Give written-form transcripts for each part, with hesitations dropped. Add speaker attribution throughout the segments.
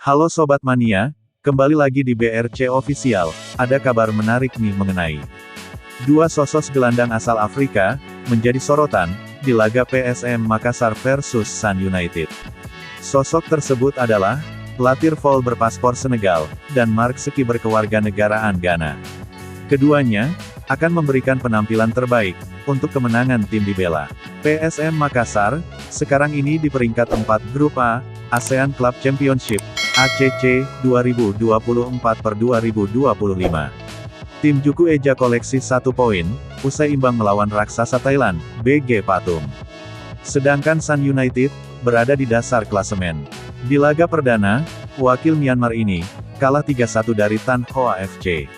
Speaker 1: Halo Sobat Mania, kembali lagi di BRC Official. Ada kabar menarik nih mengenai dua sosok gelandang asal Afrika, menjadi sorotan, di laga PSM Makassar versus Sun United. Sosok tersebut adalah, Latir Fall berpaspor Senegal, dan Mark Seki berkewarganegaraan Ghana. Keduanya, akan memberikan penampilan terbaik, untuk kemenangan tim dibela. PSM Makassar, sekarang ini di peringkat 4 Grup A, ASEAN Club Championship, ACC, 2024/2025. Tim Juku Eja koleksi 1 poin, usai imbang melawan raksasa Thailand, BG Pathum. Sedangkan Sun United, berada di dasar klasemen. Di laga perdana, wakil Myanmar ini, kalah 3-1 dari Tan Hoa FC.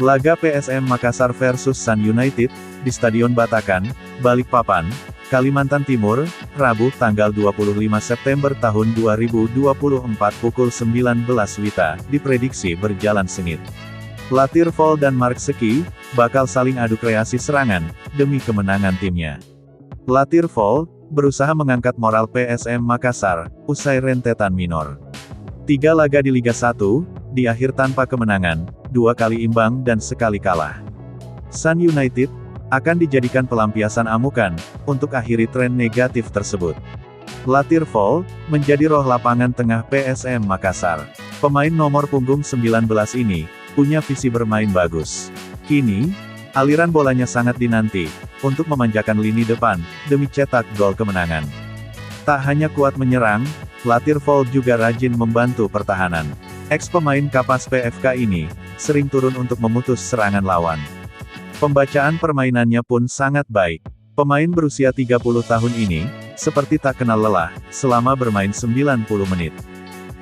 Speaker 1: Laga PSM Makassar versus Sun United, di Stadion Batakan, Balikpapan, Kalimantan Timur, Rabu, tanggal 25 September tahun 2024 pukul 19 WITA, diprediksi berjalan sengit. Latir Fall dan Mark Seki, bakal saling adu kreasi serangan, demi kemenangan timnya. Latir Fall, berusaha mengangkat moral PSM Makassar, usai rentetan minor. 3 laga di Liga 1, di akhir tanpa kemenangan, 2 kali imbang dan sekali kalah. Sun United, akan dijadikan pelampiasan amukan, untuk akhiri tren negatif tersebut. Latir Fall, menjadi roh lapangan tengah PSM Makassar. Pemain nomor punggung 19 ini, punya visi bermain bagus. Kini, aliran bolanya sangat dinanti, untuk memanjakan lini depan, demi cetak gol kemenangan. Tak hanya kuat menyerang, Latir Fall juga rajin membantu pertahanan. Ex-pemain Kapas PFK ini, sering turun untuk memutus serangan lawan. Pembacaan permainannya pun sangat baik. Pemain berusia 30 tahun ini, seperti tak kenal lelah, selama bermain 90 menit.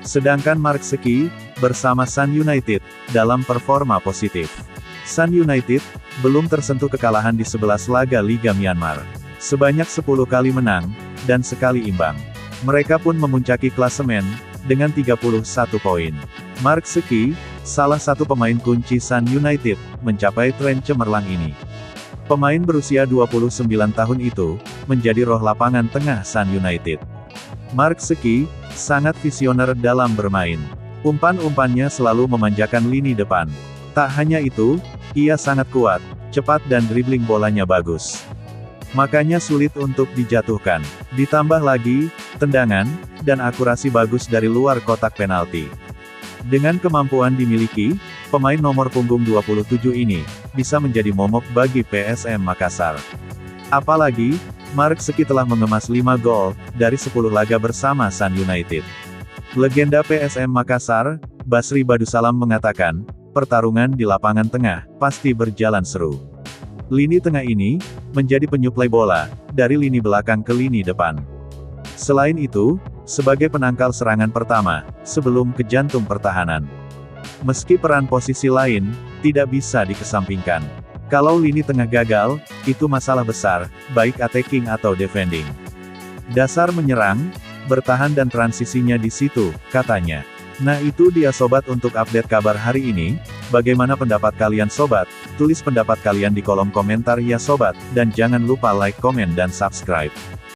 Speaker 1: Sedangkan Mark Seki, bersama Sun United, dalam performa positif. Sun United, belum tersentuh kekalahan di 11 laga Liga Myanmar. Sebanyak 10 kali menang, dan sekali imbang. Mereka pun memuncaki klasemen, dengan 31 poin. Mark Seki, salah satu pemain kunci Sun United, mencapai tren cemerlang ini. Pemain berusia 29 tahun itu, menjadi roh lapangan tengah Sun United. Mark Seki, sangat visioner dalam bermain. Umpan-umpannya selalu memanjakan lini depan. Tak hanya itu, ia sangat kuat, cepat dan dribbling bolanya bagus. Makanya sulit untuk dijatuhkan. Ditambah lagi, tendangan, dan akurasi bagus dari luar kotak penalti. Dengan kemampuan dimiliki, pemain nomor punggung 27 ini, bisa menjadi momok bagi PSM Makassar. Apalagi, Mark Seki telah mengemas 5 gol, dari 10 laga bersama Sun United. Legenda PSM Makassar, Basri Badusalam mengatakan, pertarungan di lapangan tengah, pasti berjalan seru. Lini tengah ini, menjadi penyuplai bola, dari lini belakang ke lini depan. Selain itu, sebagai penangkal serangan pertama, sebelum ke jantung pertahanan. Meski peran posisi lain, tidak bisa dikesampingkan. Kalau lini tengah gagal, itu masalah besar, baik attacking atau defending. Dasar menyerang, bertahan dan transisinya di situ, katanya. Nah itu dia sobat untuk update kabar hari ini. Bagaimana pendapat kalian sobat? Tulis pendapat kalian di kolom komentar ya sobat, dan jangan lupa like, komen dan subscribe.